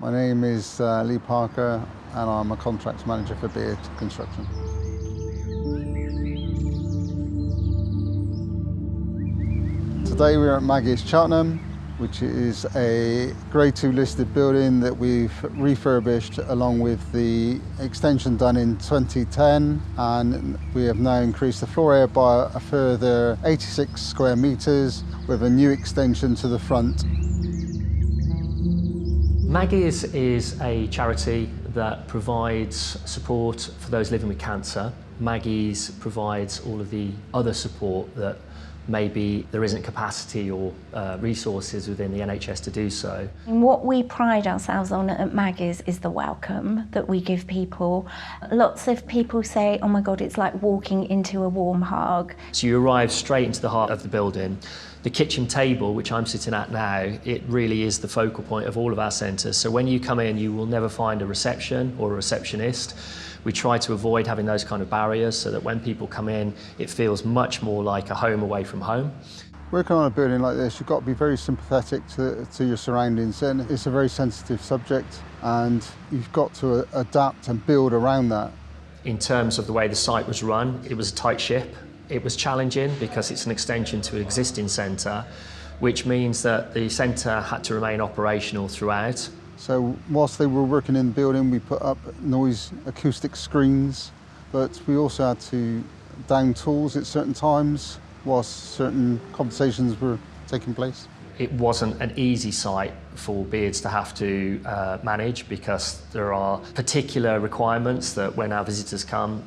My name is Lee Parker and I'm a contracts manager for Beard Construction. Today we're at Maggie's Cheltenham, which is a Grade 2 listed building that we've refurbished along with the extension done in 2010, and we have now increased the floor area by a further 86 square metres with a new extension to the front. Maggie's is a charity that provides support for those living with cancer. Maggie's provides all of the other support that maybe there isn't capacity or resources within the NHS to do so. What we pride ourselves on at Maggie's is the welcome that we give people. Lots of people say, oh my God, it's like walking into a warm hug. So you arrive straight into the heart of the building. The kitchen table, which I'm sitting at now, it really is the focal point of all of our centres. So when you come in, you will never find a reception or a receptionist. We try to avoid having those kind of barriers so that when people come in, it feels much more like a home away from home. Working on a building like this, you've got to be very sympathetic to your surroundings, and it's a very sensitive subject, and you've got to adapt and build around that. In terms of the way the site was run, it was a tight ship. It was challenging because it's an extension to an existing centre, which means that the centre had to remain operational throughout. So whilst they were working in the building, we put up noise acoustic screens, but we also had to down tools at certain times whilst certain conversations were taking place. It wasn't an easy site for Beards to have to manage, because there are particular requirements that when our visitors come,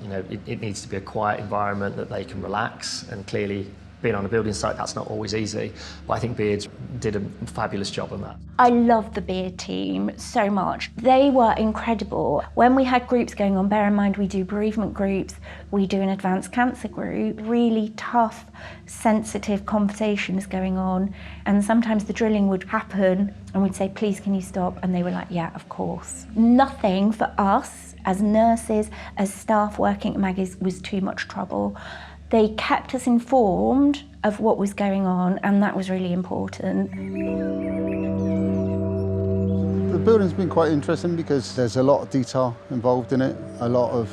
it needs to be a quiet environment that they can relax, and clearly being on a building site, that's not always easy. But I think Beards did a fabulous job on that. I love the Beard team so much. They were incredible. When we had groups going on, bear in mind we do bereavement groups, we do an advanced cancer group, really tough, sensitive conversations going on, and sometimes the drilling would happen and we'd say, please can you stop? And they were like, yeah, of course. Nothing for us as nurses, as staff working at Maggie's was too much trouble. They kept us informed of what was going on, and that was really important. The building's been quite interesting because there's a lot of detail involved in it, a lot of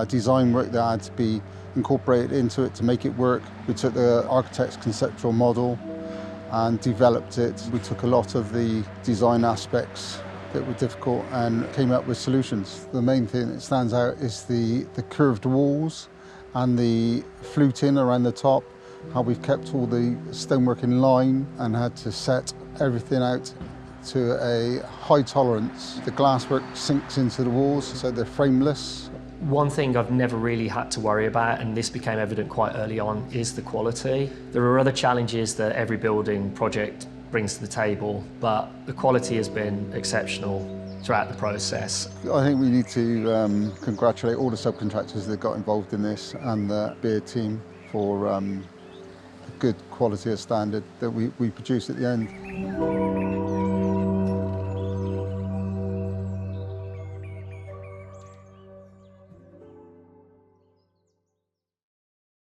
design work that had to be incorporated into it to make it work. We took the architect's conceptual model and developed it. We took a lot of the design aspects that were difficult and came up with solutions. The main thing that stands out is the curved walls and the fluting around the top, how we've kept all the stonework in line and had to set everything out to a high tolerance. The glasswork sinks into the walls, so they're frameless. One thing I've never really had to worry about, and this became evident quite early on, is the quality. There are other challenges that every building project brings to the table, but the quality has been exceptional throughout the process. I think we need to congratulate all the subcontractors that got involved in this and the Beard team for a good quality of standard that we produced at the end.